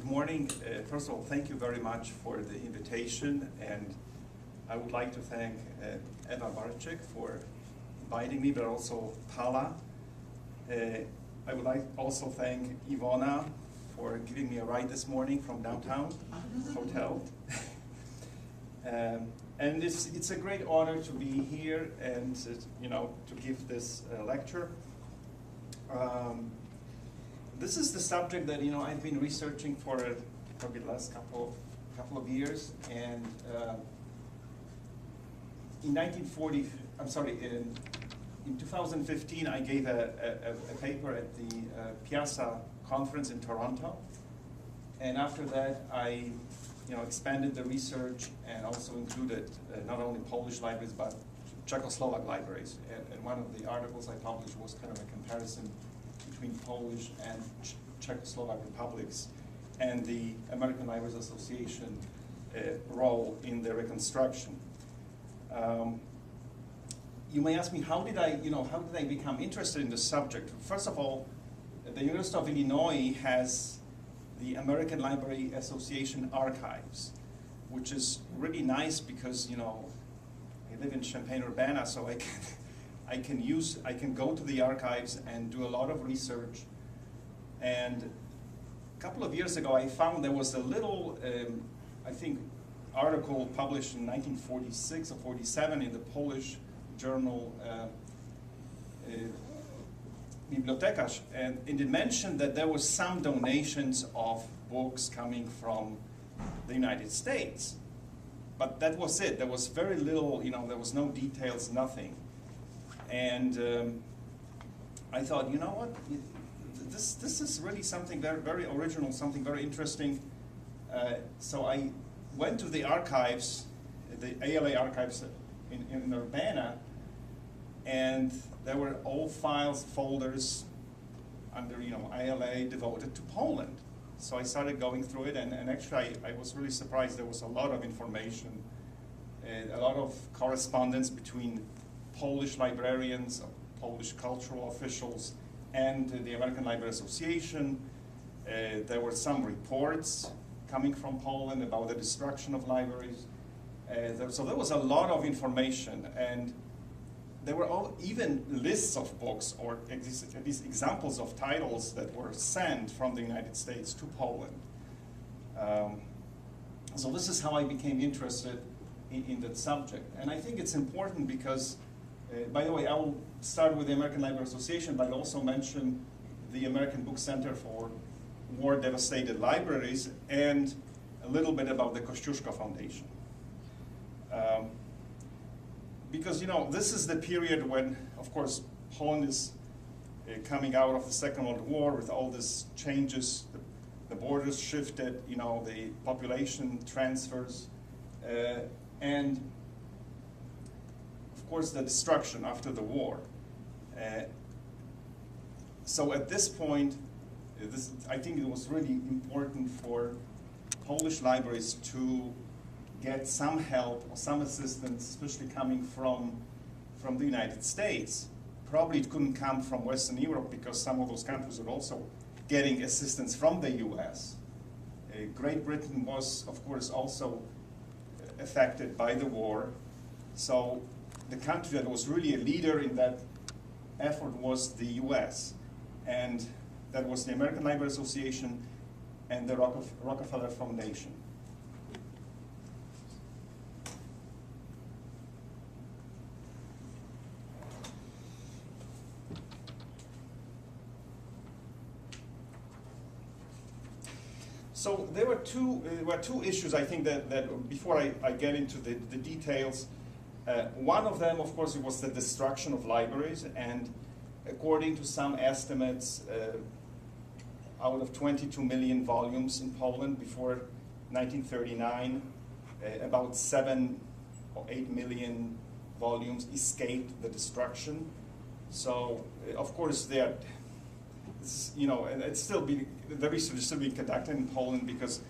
morning. First of all, thank you very much for the invitation, and I would like to thank Eva Barczyk for inviting me, but also Paula. I would like also thank Ivona for giving me a ride this morning from downtown hotel. And it's a great honor to be here and to give this lecture. This is the subject that I've been researching for probably the last couple of years, and in 2015 I gave a paper at the Piazza conference in Toronto, and after that I expanded the research and also included not only Polish libraries but Czechoslovak libraries, and one of the articles I published was kind of a comparison between Polish and Czechoslovak republics and the American Libraries Association role in the Reconstruction. You may ask me, how did I become interested in the subject? First of all, the University of Illinois has the American Library Association archives, which is really nice because I live in Champagne, Urbana, so I can go to the archives and do a lot of research. And a couple of years ago, I found there was a little, I think, article published in 1946 or 47 in the Polish journal Bibliotekarz, and it mentioned that there was some donations of books coming from the United States. But that was it. There was very little, there was no details, nothing. And I thought, you know what, this is really something very, very original, something very interesting. So I went to the archives, the ALA archives in Urbana, and there were old files, folders under ALA devoted to Poland. So I started going through it, and actually I was really surprised. There was a lot of information, a lot of correspondence between Polish librarians, Polish cultural officials, and the American Library Association. There were some reports coming from Poland about the destruction of libraries. So there was a lot of information, and there were even lists of books, or at least examples of titles that were sent from the United States to Poland. So this is how I became interested in that subject. And I think it's important because, by the way, I will start with the American Library Association, but I'll also mention the American Book Center for War-Devastated Libraries and a little bit about the Kościuszko Foundation. Because this is the period when, of course, Poland is coming out of the Second World War with all these changes. The borders shifted, the population transfers, and of course the destruction after the war. So at this point, I think it was really important for Polish libraries to get some help or some assistance, especially coming from the United States. Probably it couldn't come from Western Europe because some of those countries were also getting assistance from the US. Great Britain was, of course, also affected by the war. So the country that was really a leader in that effort was the US. And that was the American Library Association and the Rockefeller Foundation. So there were two issues, I think, that before I get into the details. One of them, of course, it was the destruction of libraries, and according to some estimates, out of 22 million volumes in Poland before 1939, about 7 or 8 million volumes escaped the destruction. So, of course, and it's still the research is still being conducted in Poland because,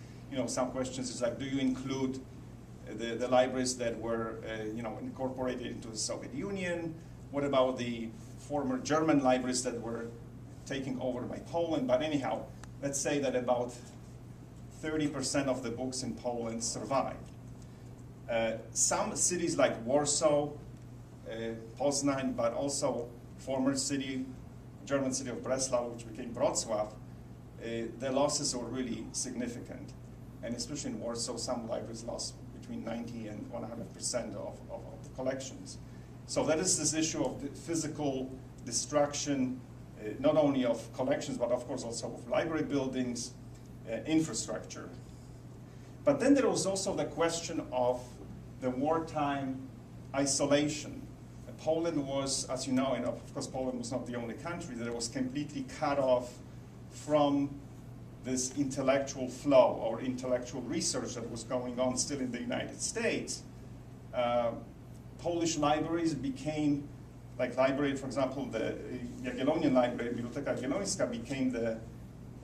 some questions is like, do you include the libraries that were, incorporated into the Soviet Union? What about the former German libraries that were taken over by Poland? But anyhow, let's say that about 30% of the books in Poland survived. Some cities like Warsaw, Poznań, but also former city, German city of Breslau, which became Wrocław, the losses were really significant. And especially in Warsaw, some libraries lost between 90 and 100% of the collections. So that is this issue of the physical destruction, not only of collections, but of course also of library buildings, infrastructure. But then there was also the question of the wartime isolation. Poland was, as you know, and of course Poland was not the only country that was completely cut off from this intellectual flow or intellectual research that was going on still in the United States. Polish libraries became, like library, for example, the Jagiellonian library, Biblioteka Jagiellońska, became the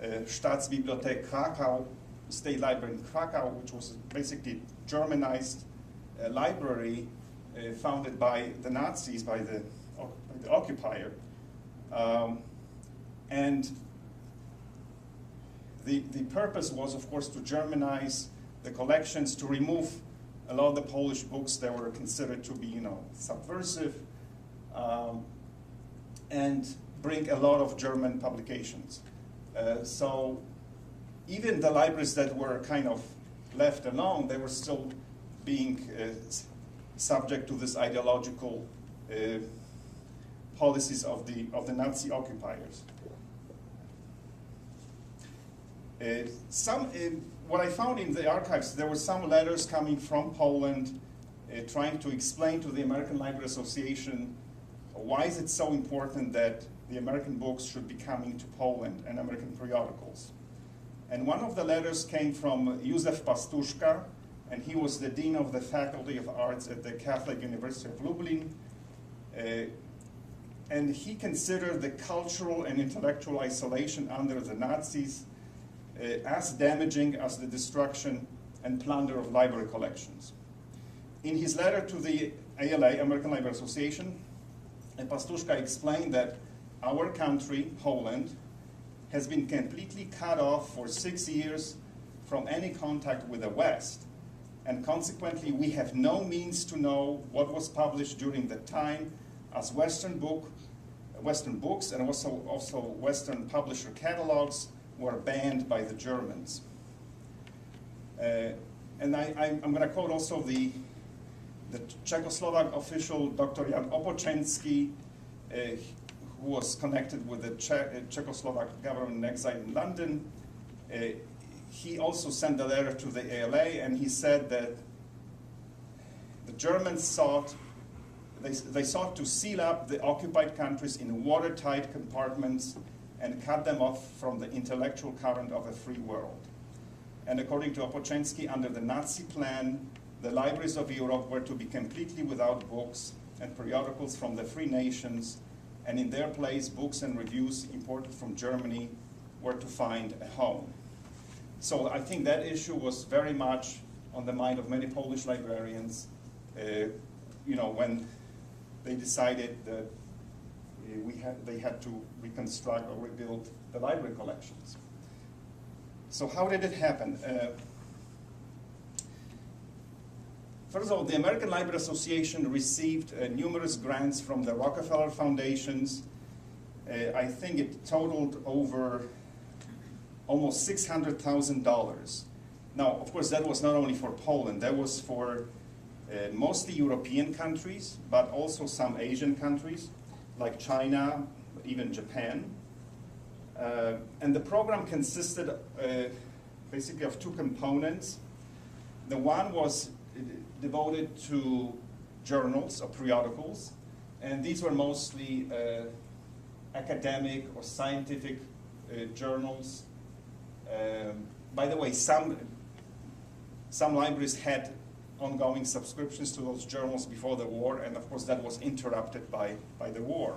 Staatsbibliothek Krakow, state library in Krakow, which was basically Germanized library founded by the Nazis, by the occupier. And the purpose was, of course, to Germanize the collections, to remove a lot of the Polish books that were considered to be, subversive, and bring a lot of German publications. So even the libraries that were kind of left alone, they were still being subject to this ideological policies of the Nazi occupiers. What I found in the archives, there were some letters coming from Poland trying to explain to the American Library Association why is it so important that the American books should be coming to Poland and American periodicals. And one of the letters came from Józef Pastuszka, and he was the Dean of the Faculty of Arts at the Catholic University of Lublin. And he considered the cultural and intellectual isolation under the Nazis as damaging as the destruction and plunder of library collections. In his letter to the ALA, American Library Association, Pastuszka explained that our country, Poland, has been completely cut off for 6 years from any contact with the West, and consequently we have no means to know what was published during the time, as Western books and also Western publisher catalogs were banned by the Germans. And I'm going to quote also the Czechoslovak official, Dr. Jan Opoczenski, who was connected with the Czechoslovak government in exile in London. He also sent a letter to the ALA, and he said that the Germans sought to seal up the occupied countries in watertight compartments and cut them off from the intellectual current of a free world. And according to Opoczenski, under the Nazi plan, the libraries of Europe were to be completely without books and periodicals from the free nations, and in their place, books and reviews imported from Germany were to find a home. So I think that issue was very much on the mind of many Polish librarians, when they decided that they had to reconstruct or rebuild the library collections. So how did it happen? First of all, the American Library Association received numerous grants from the Rockefeller Foundations. I think it totaled over almost $600,000. Now, of course, that was not only for Poland, that was for mostly European countries, but also some Asian countries, like China, even Japan. And the program consisted basically of two components. The one was devoted to journals or periodicals, and these were mostly academic or scientific journals. By the way, some libraries had ongoing subscriptions to those journals before the war, and of course that was interrupted by the war.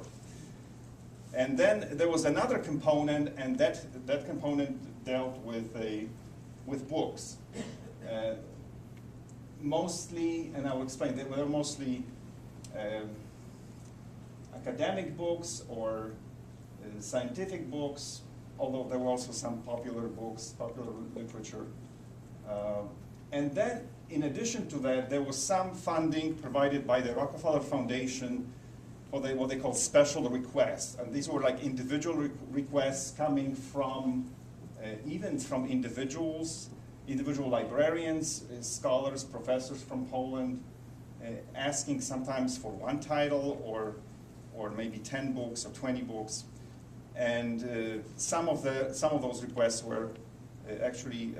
And then there was another component, and that component dealt with books. Mostly, and I will explain, they were mostly academic books or scientific books, although there were also some popular books, popular literature And then, in addition to that, there was some funding provided by the Rockefeller Foundation for what they call special requests. And these were like individual requests coming from, even from individual librarians, scholars, professors from Poland, asking sometimes for one title or maybe 10 books or 20 books. And some of those requests were actually,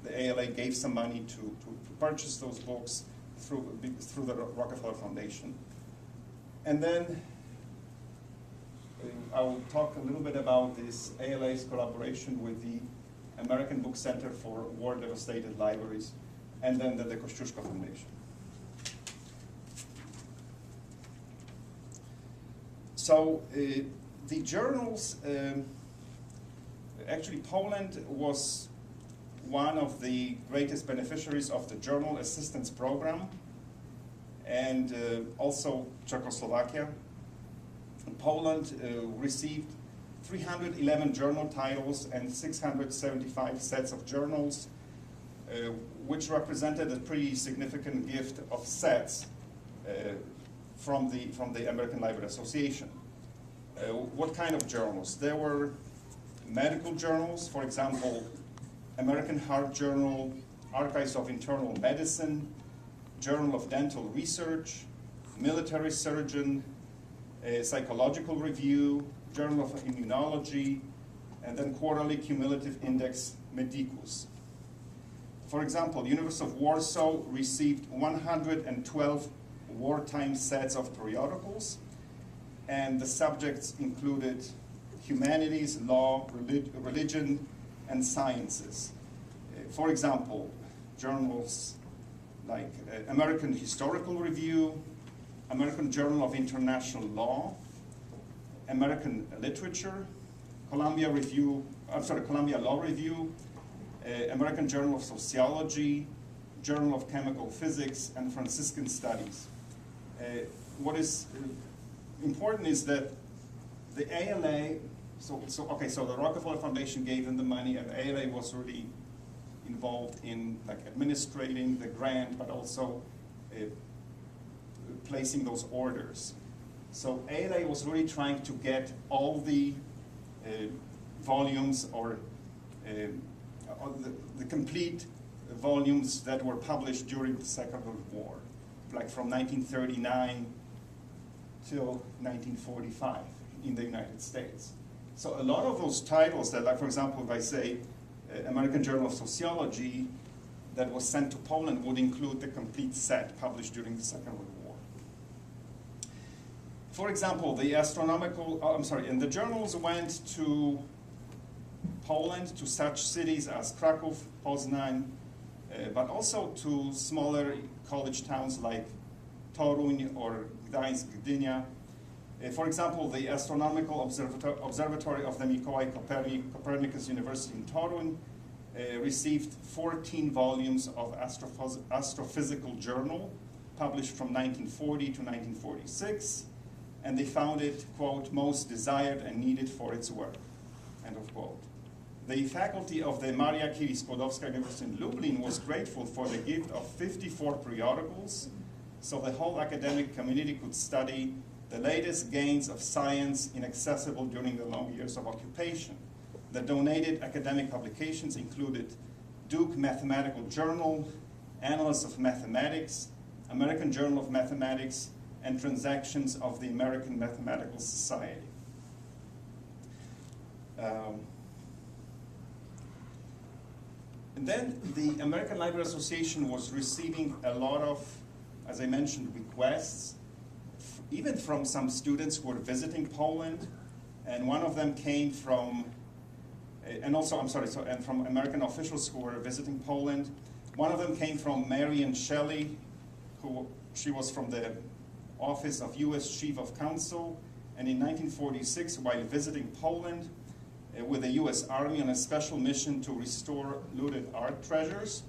the ALA gave some money to purchase those books through the Rockefeller Foundation. And then I will talk a little bit about this ALA's collaboration with the American Book Center for War-Devastated Libraries, and then the Kościuszko Foundation. So the journals, actually Poland was one of the greatest beneficiaries of the Journal Assistance Program, and also Czechoslovakia. Poland received 311 journal titles and 675 sets of journals, which represented a pretty significant gift of sets from the American Library Association. What kind of journals? There were medical journals, for example, American Heart Journal, Archives of Internal Medicine, Journal of Dental Research, Military Surgeon, Psychological Review, Journal of Immunology, and then Quarterly Cumulative Index Medicus. For example, University of Warsaw received 112 wartime sets of periodicals, and the subjects included humanities, law, religion, and sciences. For example, journals like American Historical Review, American Journal of International Law, American Literature, Columbia Law Review, American Journal of Sociology, Journal of Chemical Physics, and Franciscan Studies. What is important is that the ALA, so the Rockefeller Foundation gave them the money, and the ALA was really involved in like administrating the grant, but also placing those orders. So ALA was really trying to get all the volumes or the complete volumes that were published during the Second World War, like from 1939 till 1945 in the United States. So a lot of those titles that, like for example, if I say American Journal of Sociology that was sent to Poland would include the complete set published during the Second World War. For example, the and the journals went to Poland, to such cities as Kraków, Poznań, but also to smaller college towns like Toruń or Gdańsk, Gdynia. For example, the Astronomical Observatory of the Mikołaj Copernicus University in Toruń received 14 volumes of Astrophysical Journal, published from 1940 to 1946, and they found it, quote, most desired and needed for its work, end of quote. The faculty of the Maria Curie-Skłodowska University in Lublin was grateful for the gift of 54 periodicals, so the whole academic community could study the latest gains of science inaccessible during the long years of occupation. The donated academic publications included Duke Mathematical Journal, Annals of Mathematics, American Journal of Mathematics, and Transactions of the American Mathematical Society. And then the American Library Association was receiving a lot of, as I mentioned, requests, even from some students who were visiting Poland, and one of them came from, and from American officials who were visiting Poland. One of them came from Marian Shelley, she was from the Office of U.S. Chief of Counsel, and in 1946, while visiting Poland with the U.S. Army on a special mission to restore looted art treasures,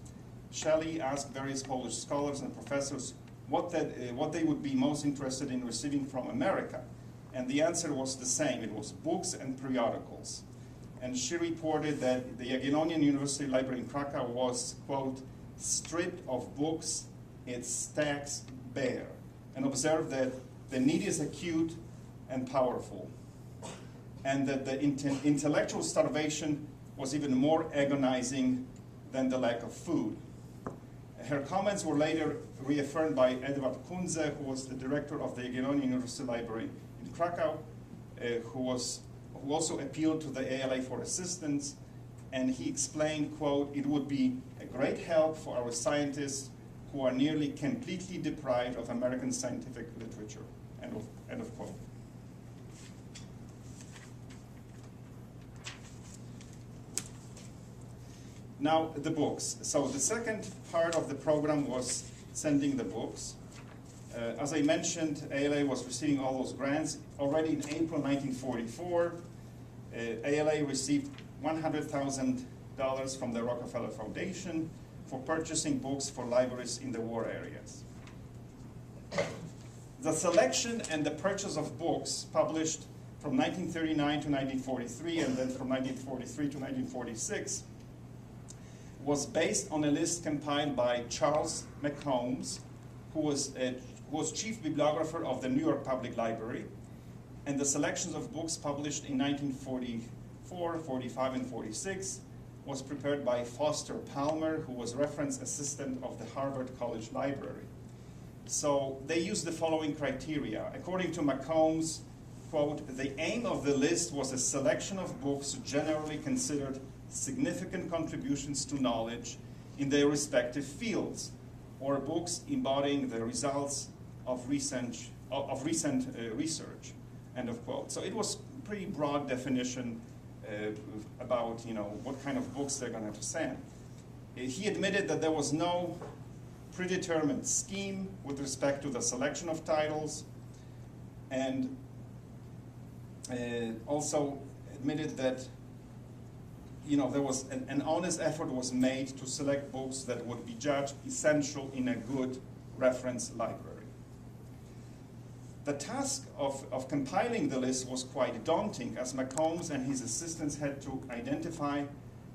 Shelley asked various Polish scholars and professors what they would be most interested in receiving from America. And the answer was the same. It was books and periodicals. and she reported that the Jagiellonian University Library in Krakow was, quote, stripped of books, its stacks bare, and observed that the need is acute and powerful, and that the intellectual starvation was even more agonizing than the lack of food. Her comments were later reaffirmed by Edward Kunze, who was the director of the Jagiellonian University Library in Krakow, who also appealed to the ALA for assistance, and he explained, quote, it would be a great help for our scientists who are nearly completely deprived of American scientific literature, end of quote. Now, the books. So the second part of the program was sending the books. As I mentioned, ALA was receiving all those grants. Already in April 1944, ALA received $100,000 from the Rockefeller Foundation for purchasing books for libraries in the war areas. The selection and the purchase of books published from 1939 to 1943 and then from 1943 to 1946 was based on a list compiled by Charles McCombs, who was chief bibliographer of the New York Public Library, and the selections of books published in 1944, 45, and 46 was prepared by Foster Palmer, who was reference assistant of the Harvard College Library. So they used the following criteria. According to McCombs, quote, the aim of the list was a selection of books generally considered significant contributions to knowledge in their respective fields, or books embodying the results of recent research, end of quote. So it was a pretty broad definition about, you know, what kind of books they're going to send. He admitted that there was no predetermined scheme with respect to the selection of titles, and also admitted that, you know, there was an honest effort was made to select books that would be judged essential in a good reference library. The task of compiling the list was quite daunting, as McCombs and his assistants had to identify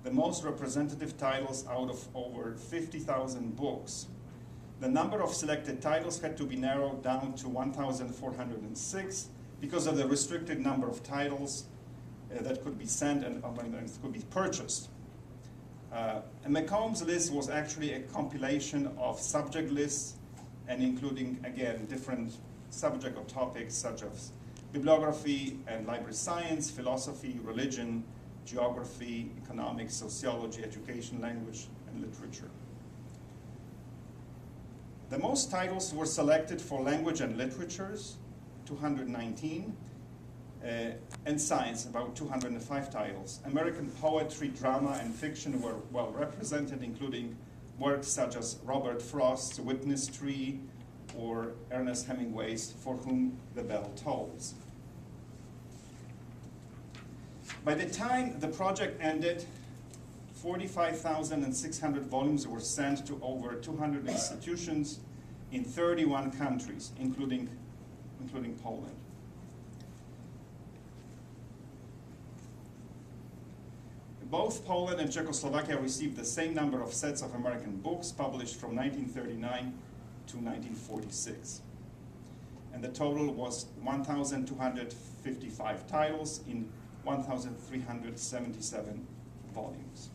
the most representative titles out of over 50,000 books. The number of selected titles had to be narrowed down to 1,406 because of the restricted number of titles that could be sent and could be purchased. And McCombs' list was actually a compilation of subject lists and including, again, different subject or topics such as bibliography and library science, philosophy, religion, geography, economics, sociology, education, language, and literature. The most titles were selected for language and literatures, 219, and science, about 205 titles. American poetry, drama, and fiction were well represented, including works such as Robert Frost's Witness Tree or Ernest Hemingway's For Whom the Bell Tolls. By the time the project ended, 45,600 volumes were sent to over 200 institutions in 31 countries, including Poland. Both Poland and Czechoslovakia received the same number of sets of American books published from 1939 to 1946. And the total was 1,255 titles in 1,377 volumes.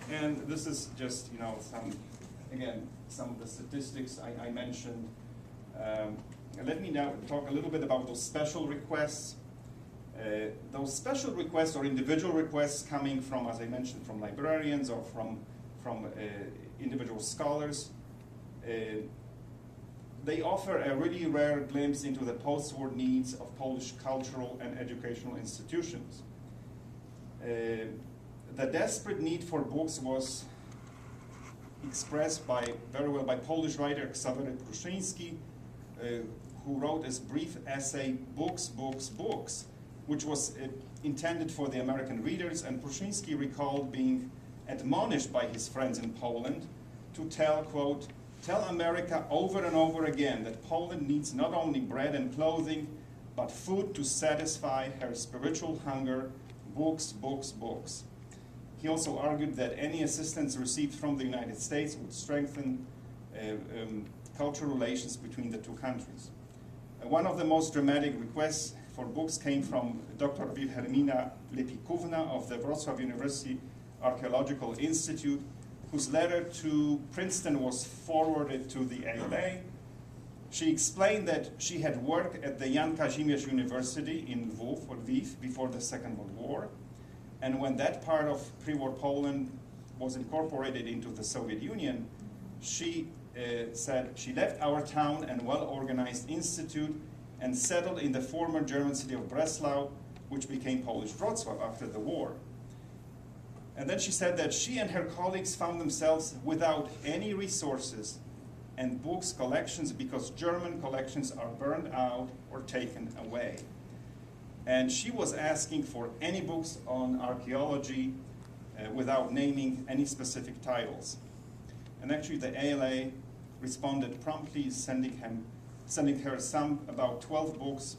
And this is just, you know, some of the statistics I mentioned. Let me now talk a little bit about those special requests. Those special requests or individual requests coming from, as I mentioned, from librarians or from individual scholars, they offer a really rare glimpse into the post-war needs of Polish cultural and educational institutions. The desperate need for books was expressed very well by Polish writer Ksawery Pruszyński, who wrote this brief essay, Books, Books, Books, which was intended for the American readers, and Pruszyński recalled being admonished by his friends in Poland to tell, quote, tell America over and over again that Poland needs not only bread and clothing, but food to satisfy her spiritual hunger, books, books, books. He also argued that any assistance received from the United States would strengthen cultural relations between the two countries. One of the most dramatic requests for books came from Dr. Wilhelmina Lepikówna of the Wrocław University Archaeological Institute, whose letter to Princeton was forwarded to the ALA. She explained that she had worked at the Jan Kazimierz University in Lviv before the Second World War, and when that part of pre-war Poland was incorporated into the Soviet Union, she said she left our town and well-organized institute and settled in the former German city of Breslau, which became Polish Wrocław after the war. And then she said that she and her colleagues found themselves without any resources and books collections because German collections are burned out or taken away. And she was asking for any books on archaeology without naming any specific titles. And actually the ALA responded promptly, sending her about 12 books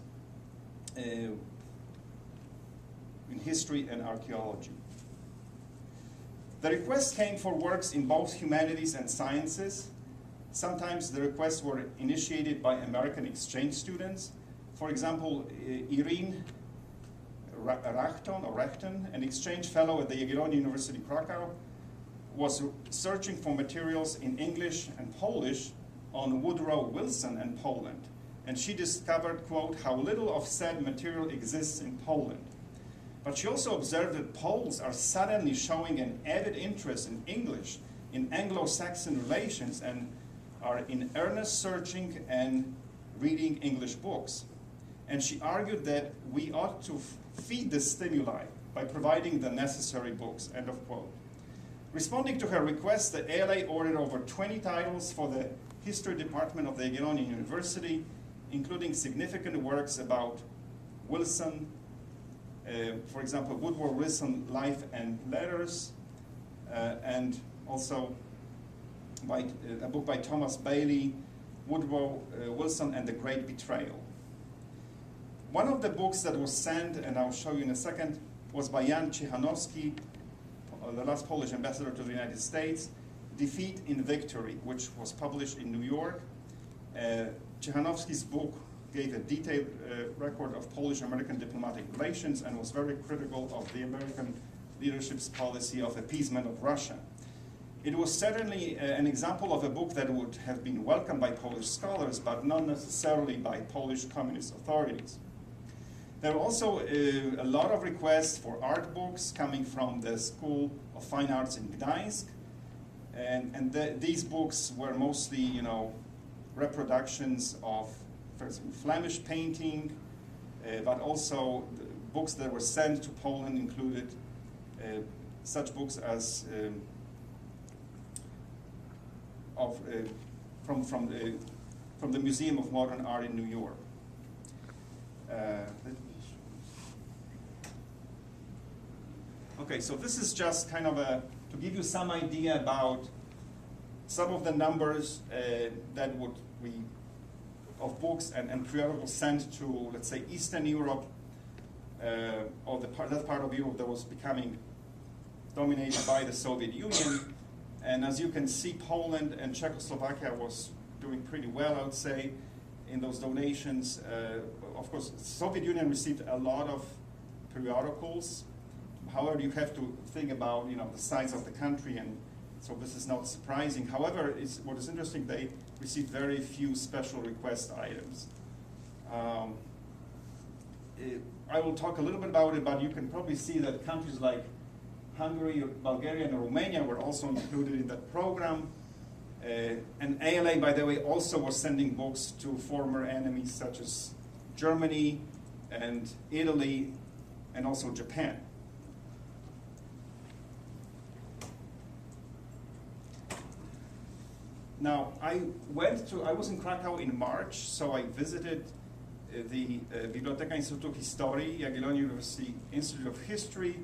in history and archaeology. The requests came for works in both humanities and sciences. Sometimes the requests were initiated by American exchange students. For example, Irene Rachton, an exchange fellow at the Jagiellonian University Krakow, was searching for materials in English and Polish on Woodrow Wilson and Poland. And she discovered, quote, how little of said material exists in Poland. But she also observed that Poles are suddenly showing an avid interest in English, in Anglo-Saxon relations, and are in earnest searching and reading English books. And she argued that we ought to feed the stimuli by providing the necessary books, end of quote. Responding to her request, the ALA ordered over 20 titles for the History Department of the Jagiellonian University, including significant works about Wilson, for example, Woodrow Wilson, Life and Letters, and also a book by Thomas Bailey, Woodrow Wilson and the Great Betrayal. One of the books that was sent, and I'll show you in a second, was by Jan Cichanowski, the last Polish ambassador to the United States, Defeat in Victory, which was published in New York. Cichanowski's book gave a detailed record of Polish-American diplomatic relations and was very critical of the American leadership's policy of appeasement of Russia. It was certainly an example of a book that would have been welcomed by Polish scholars, but not necessarily by Polish communist authorities. There were also a lot of requests for art books coming from the School of Fine Arts in Gdańsk, and these books were mostly, reproductions of, for example, Flemish painting, but also the books that were sent to Poland included such books as from the Museum of Modern Art in New York. Okay, so this is just kind of to give you some idea about some of the numbers of books and periodicals sent to, let's say, Eastern Europe, or that part of Europe that was becoming dominated by the Soviet Union. And as you can see, Poland and Czechoslovakia was doing pretty well, I would say, in those donations. Of course, the Soviet Union received a lot of periodicals. However, you have to think about the size of the country, and so this is not surprising. However, what is interesting, they received very few special request items. I will talk a little bit about it, but you can probably see that countries like Hungary, Bulgaria, and Romania were also included in that program. And ALA, by the way, also was sending books to former enemies such as Germany and Italy and also Japan. Now, I was in Krakow in March, so I visited the Biblioteka Instytutu Historii, Jagiellonian University Institute of History,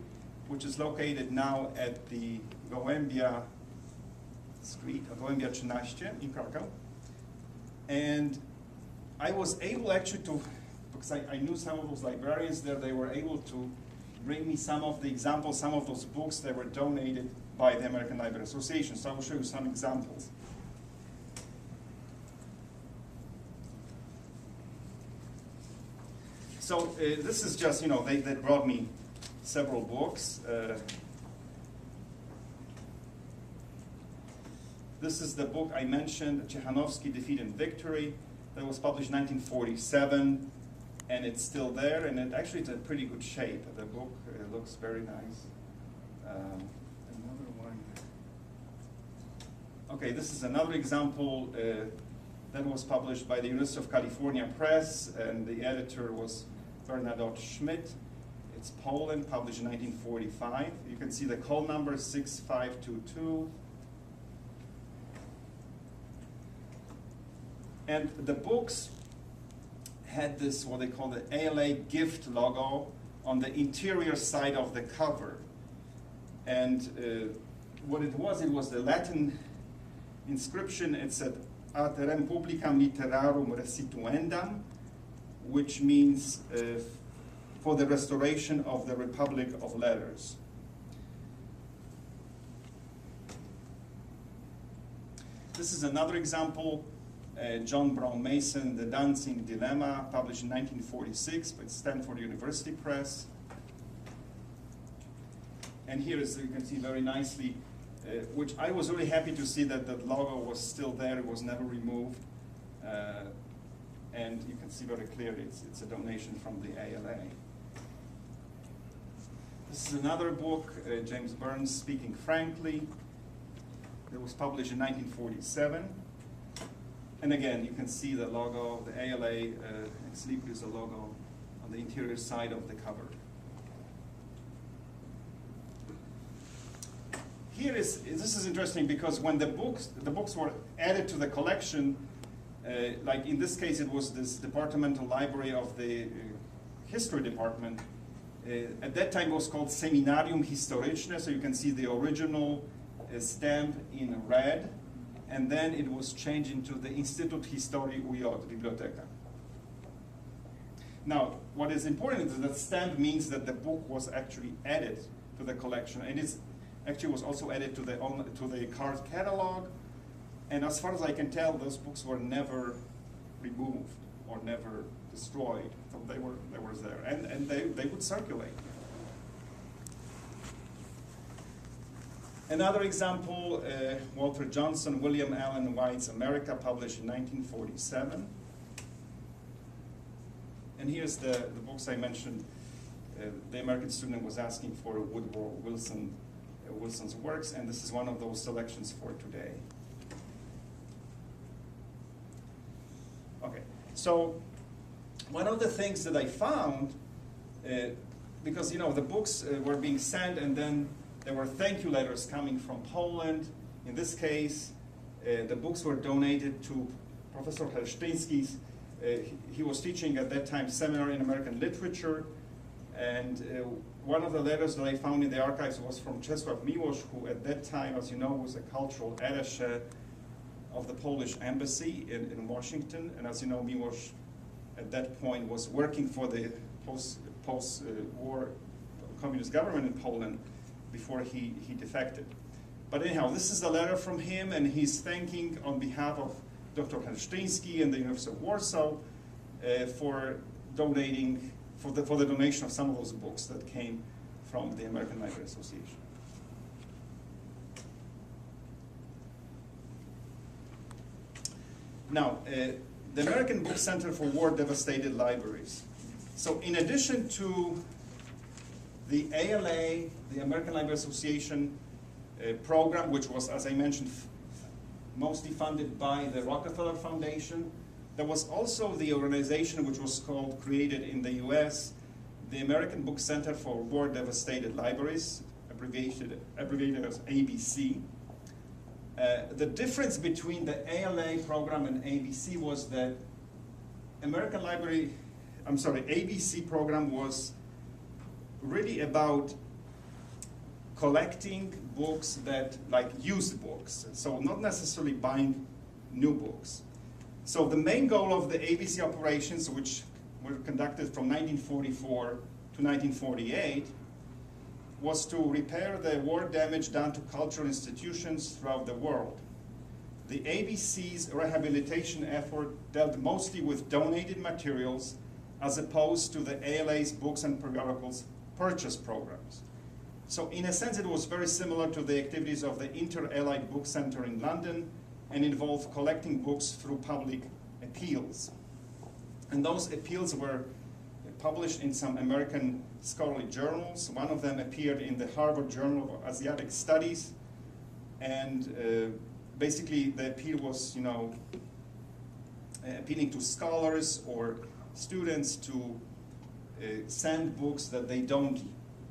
which is located now at the Gołębia Street, Gołębia 13 in Krakow. And I was able actually to, because I knew some of those librarians there, they were able to bring me some of the examples, some of those books that were donated by the American Library Association. So I will show you some examples. So this is just, you know, they brought me several books. This is the book I mentioned, Czechanovsky, Defeat and Victory, that was published in 1947, and it's still there, and it actually it's in pretty good shape. The book looks very nice. Another one. Okay, this is another example that was published by the University of California Press, and the editor was Bernadotte Schmidt. It's Poland, published in 1945. You can see the call number 6522. And the books had this, what they call the ALA gift logo on the interior side of the cover. And what it was the Latin inscription. It said, Ad rem publicam literarum restituendam, which means for the restoration of the Republic of Letters. This is another example, John Brown Mason, The Dancing Dilemma, published in 1946 by Stanford University Press. And here is, you can see very nicely, which I was really happy to see that the logo was still there, it was never removed. And you can see very clearly it's a donation from the ALA. This is another book, James Burns' Speaking Frankly. It was published in 1947. And again, you can see the logo, the ALA ex libris, the logo on the interior side of the cover. This is interesting because when the books were added to the collection, like in this case it was this departmental library of the history department. At that time it was called Seminarium Historyczne, so you can see the original stamp in red, and then it was changed into the Instytut Historii UJ, Biblioteka. Now, what is important is that stamp means that the book was actually added to the collection, and it actually was also added to the card catalog. And as far as I can tell, those books were never removed or never destroyed. So they were there, and they would circulate. Another example, Walter Johnson, William Allen White's America, published in 1947. And here's the books I mentioned. The American student was asking for Woodrow Wilson's works, and this is one of those selections for today. Okay, so one of the things that I found, because you know the books were being sent, and then there were thank you letters coming from Poland. In this case, the books were donated to Professor Helsztyński's. He was teaching at that time Seminary in American Literature, and one of the letters that I found in the archives was from Czesław Miłosz, who at that time, as you know, was a cultural attaché of the Polish embassy in Washington. And as you know, Miłosz at that point was working for the post-war communist government in Poland before he defected. But anyhow, this is the letter from him, and he's thanking on behalf of Dr. Helsztyński and the University of Warsaw for donating, for the donation of some of those books that came from the American Library Association. Now, the American Book Center for War-Devastated Libraries. So in addition to the ALA, the American Library Association program, which was, as I mentioned, mostly funded by the Rockefeller Foundation, there was also the organization which was created in the US, the American Book Center for War-Devastated Libraries, abbreviated as ABC. The difference between the ALA program and ABC was that ABC program was really about collecting books that, like used books, so not necessarily buying new books. So the main goal of the ABC operations, which were conducted from 1944 to 1948, was to repair the war damage done to cultural institutions throughout the world. The ABC's rehabilitation effort dealt mostly with donated materials as opposed to the ALA's books and periodicals purchase programs. So in a sense, it was very similar to the activities of the Inter-Allied Book Center in London and involved collecting books through public appeals. And those appeals were published in some American scholarly journals. One of them appeared in the Harvard Journal of Asiatic Studies. And basically the appeal was, appealing to scholars or students to send books that they don't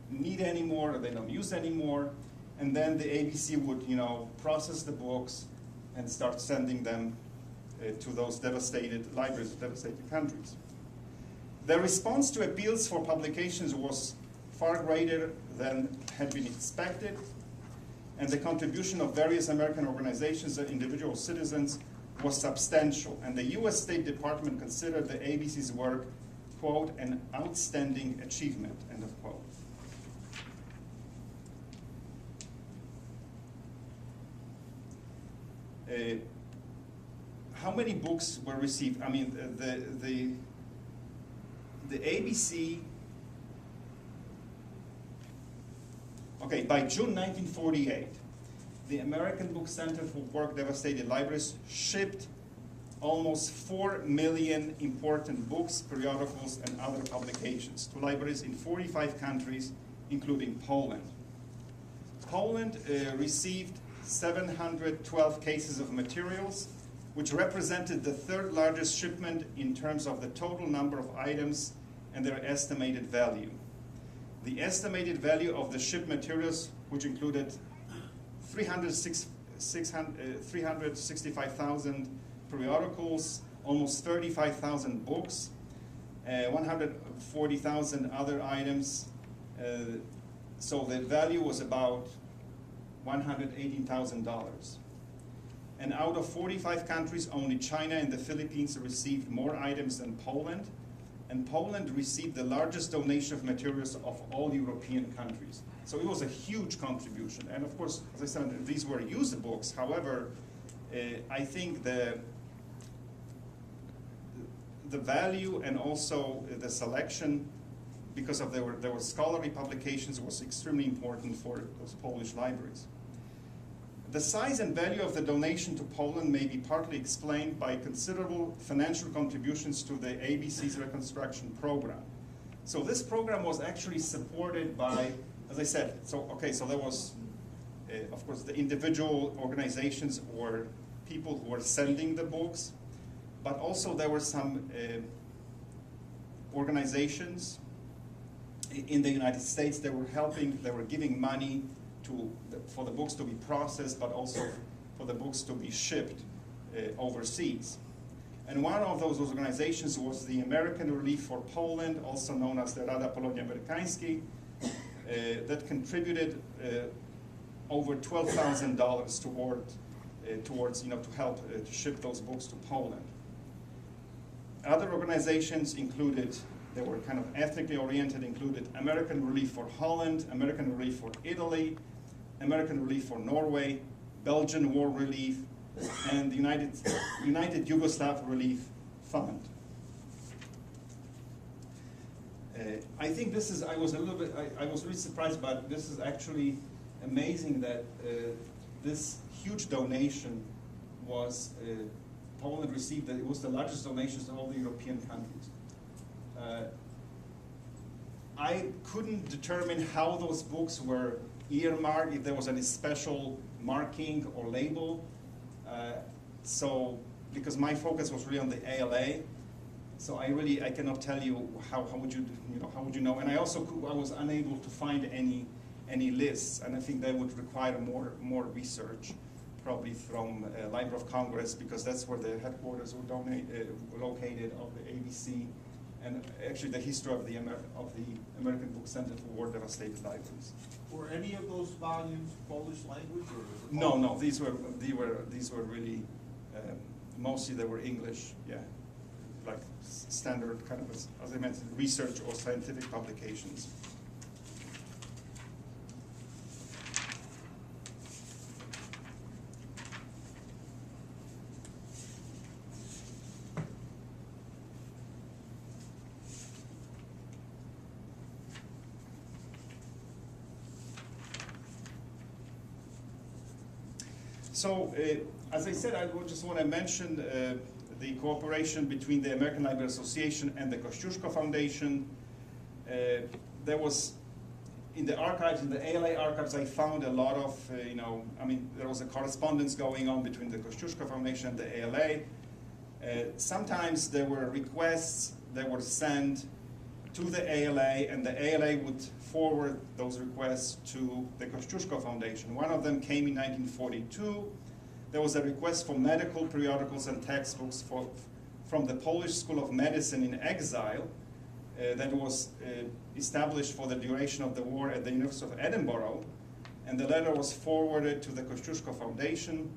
need anymore, or they don't use anymore. And then the ABC would, process the books and start sending them to those devastated libraries of devastated countries. The response to appeals for publications was far greater than had been expected, and the contribution of various American organizations and individual citizens was substantial, and the US State Department considered the ABC's work, quote, an outstanding achievement, end of quote. How many books were received? I mean, the ABC, okay, by June 1948, the American Book Center for War-Devastated Libraries shipped almost 4 million important books, periodicals, and other publications to libraries in 45 countries, including Poland. Poland received 712 cases of materials, which represented the third largest shipment in terms of the total number of items and their estimated value. The estimated value of the shipped materials, which included 365,000 periodicals, almost 35,000 books, 140,000 other items. So the value was about $118,000. And out of 45 countries, only China and the Philippines received more items than Poland. And Poland received the largest donation of materials of all European countries. So it was a huge contribution. And of course, as I said, these were used books. However, I think the value and also the selection, because of there were scholarly publications, was extremely important for those Polish libraries. The size and value of the donation to Poland may be partly explained by considerable financial contributions to the ABC's Reconstruction program. So this program was actually supported by, as I said, so there was, of course, the individual organizations or people who were sending the books, but also there were some organizations in the United States that were helping, they were giving money for the books to be processed, but also for the books to be shipped overseas. And one of those organizations was the American Relief for Poland, also known as the Rada Polonii Amerykańskiej, that contributed over $12,000 towards to help to ship those books to Poland. Other organizations included, they were kind of ethnically oriented, included American Relief for Holland, American Relief for Italy, American Relief for Norway, Belgian War Relief, and the United Yugoslav Relief Fund. I think this is, I was really surprised, but this is actually amazing that this huge donation was, Poland received, it was the largest donation to all the European countries. I couldn't determine how those books were earmarked, if there was any special marking or label. Because my focus was really on the ALA, so I cannot tell you how would you know. And I was unable to find any lists, and I think that would require more research, probably from Library of Congress, because that's where the headquarters were located of the ABC. and actually the history of the American Book Center for War-Devastated Libraries. Were any of those volumes Polish language or? No, these were really mostly they were English, yeah, like standard kind of, as I mentioned, research or scientific publications. So, as I said, I would just want to mention the cooperation between the American Library Association and the Kościuszko Foundation. There was, in the archives, in the ALA archives, I found a lot of, there was a correspondence going on between the Kościuszko Foundation and the ALA. Sometimes there were requests that were sent to the ALA, and the ALA would forward those requests to the Kościuszko Foundation. One of them came in 1942. There was a request for medical periodicals and textbooks from the Polish School of Medicine in exile that was established for the duration of the war at the University of Edinburgh. And the letter was forwarded to the Kościuszko Foundation.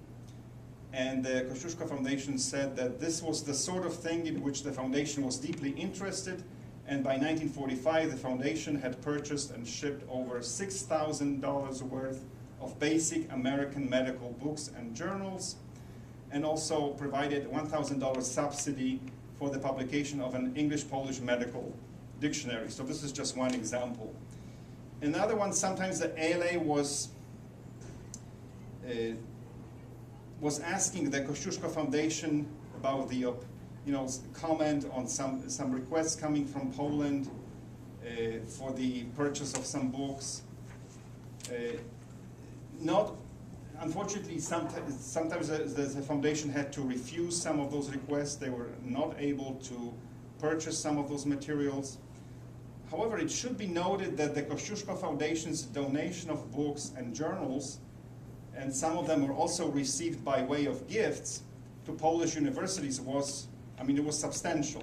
And the Kościuszko Foundation said that this was the sort of thing in which the foundation was deeply interested. And by 1945, the foundation had purchased and shipped over $6,000 worth of basic American medical books and journals, and also provided $1,000 subsidy for the publication of an English-Polish medical dictionary. So this is just one example. Another one, sometimes the ALA was asking the Kościuszko Foundation about the comment on some requests coming from Poland for the purchase of some books. Unfortunately, sometimes the foundation had to refuse some of those requests. They were not able to purchase some of those materials. However, it should be noted that the Kościuszko Foundation's donation of books and journals, and some of them were also received by way of gifts to Polish universities, it was substantial.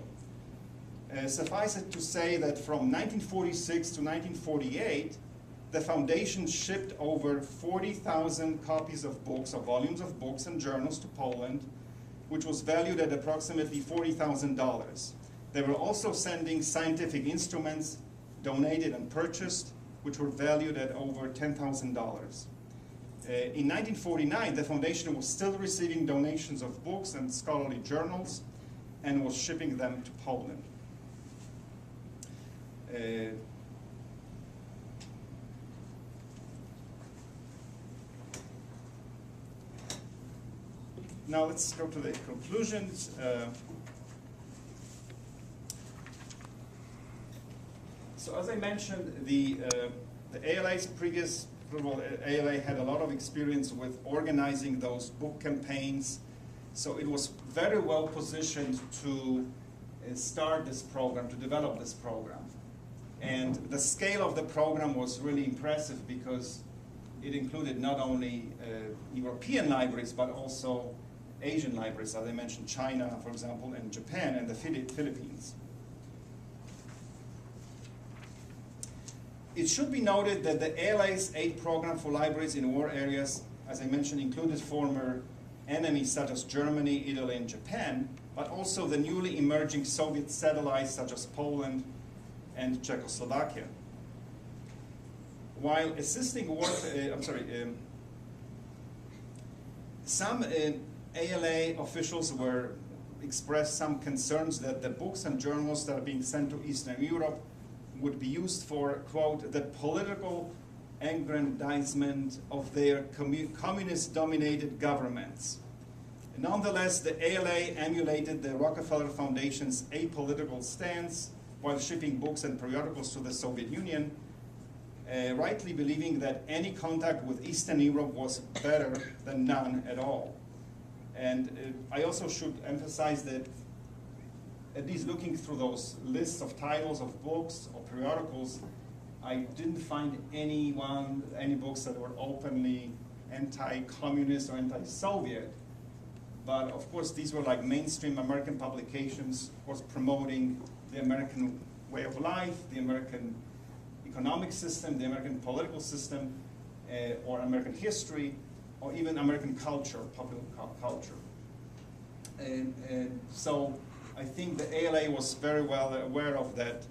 Suffice it to say that from 1946 to 1948, the foundation shipped over 40,000 copies of books, or volumes of books and journals to Poland, which was valued at approximately $40,000. They were also sending scientific instruments donated and purchased, which were valued at over $10,000. In 1949, the foundation was still receiving donations of books and scholarly journals and was shipping them to Poland. Now let's go to the conclusions. So as I mentioned, the ALA's ALA had a lot of experience with organizing those book campaigns, so it was very well positioned to start this program, to develop this program. And the scale of the program was really impressive because it included not only European libraries, but also Asian libraries, as I mentioned, China, for example, and Japan, and the Philippines. It should be noted that the ALA's aid program for libraries in war areas, as I mentioned, included former enemies such as Germany, Italy, and Japan, but also the newly emerging Soviet satellites such as Poland and Czechoslovakia. While assisting some ALA officials expressed some concerns that the books and journals that are being sent to Eastern Europe would be used for, quote, the political aggrandizement of their communist-dominated governments. Nonetheless, the ALA emulated the Rockefeller Foundation's apolitical stance while shipping books and periodicals to the Soviet Union, rightly believing that any contact with Eastern Europe was better than none at all. And I also should emphasize that, at least looking through those lists of titles of books or periodicals, I didn't find any books that were openly anti-communist or anti-Soviet. But of course, these were like mainstream American publications, of course, promoting the American way of life, the American economic system, the American political system, or American history, or even American culture, popular culture. And so I think the ALA was very well aware of that,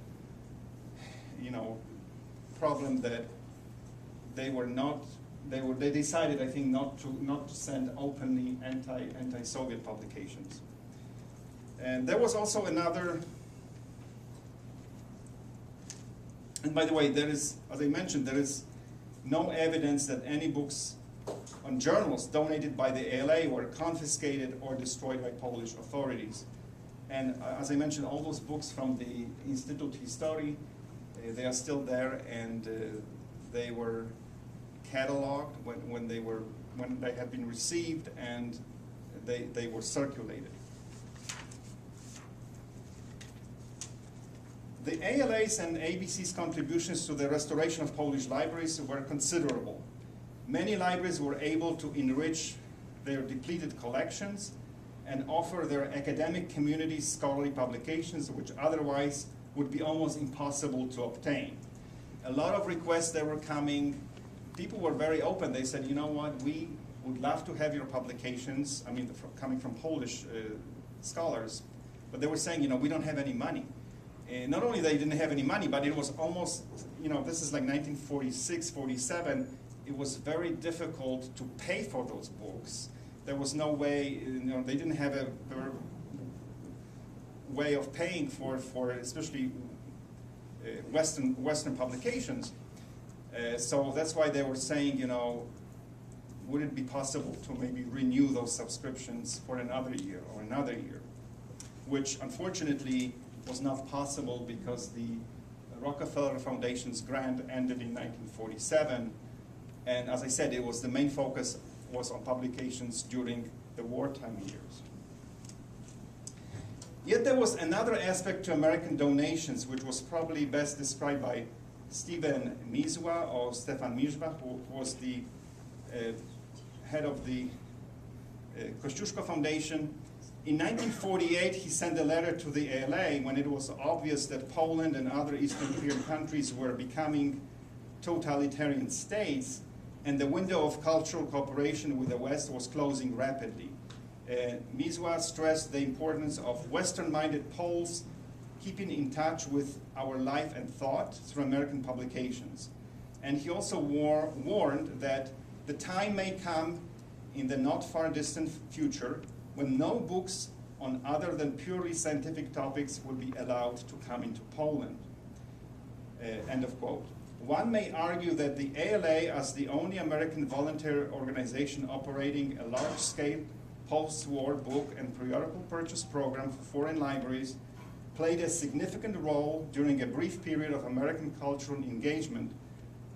problem that they decided, I think, not to send openly anti-Soviet publications. And there was also another, and by the way, there is, as I mentioned, there is no evidence that any books on journals donated by the ALA were confiscated or destroyed by Polish authorities. And as I mentioned, all those books from the Instytut Historii, they are still there, and they were cataloged when they had been received, and they were circulated. The ALA's and ABC's contributions to the restoration of Polish libraries were considerable. Many libraries were able to enrich their depleted collections and offer their academic communities scholarly publications which otherwise would be almost impossible to obtain. A lot of requests that were coming, people were very open. They said, you know what, we would love to have your publications, I mean, coming from Polish scholars, but they were saying, we don't have any money. And not only they didn't have any money, but it was almost, this is like 1946, 47, it was very difficult to pay for those books. There was no way, they didn't have a way of paying for especially Western publications. So that's why they were saying, would it be possible to maybe renew those subscriptions for another year or another year, which unfortunately was not possible because the Rockefeller Foundation's grant ended in 1947, and as I said, the main focus was on publications during the wartime years. Yet there was another aspect to American donations which was probably best described by Stephen Mizwa or Stefan Mizwa, who was the head of the Kościuszko Foundation. In 1948, he sent a letter to the ALA when it was obvious that Poland and other Eastern European countries were becoming totalitarian states, and the window of cultural cooperation with the West was closing rapidly. Mizwa stressed the importance of Western-minded Poles keeping in touch with our life and thought through American publications. And he also warned that the time may come in the not far distant future when no books on other than purely scientific topics will be allowed to come into Poland. End of quote. One may argue that the ALA, as the only American volunteer organization operating a large-scale post-war book and periodical purchase program for foreign libraries, played a significant role during a brief period of American cultural engagement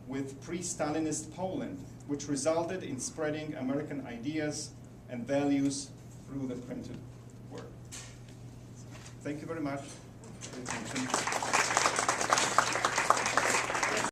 with pre-Stalinist Poland, which resulted in spreading American ideas and values through the printed word. Thank you very much for your attention.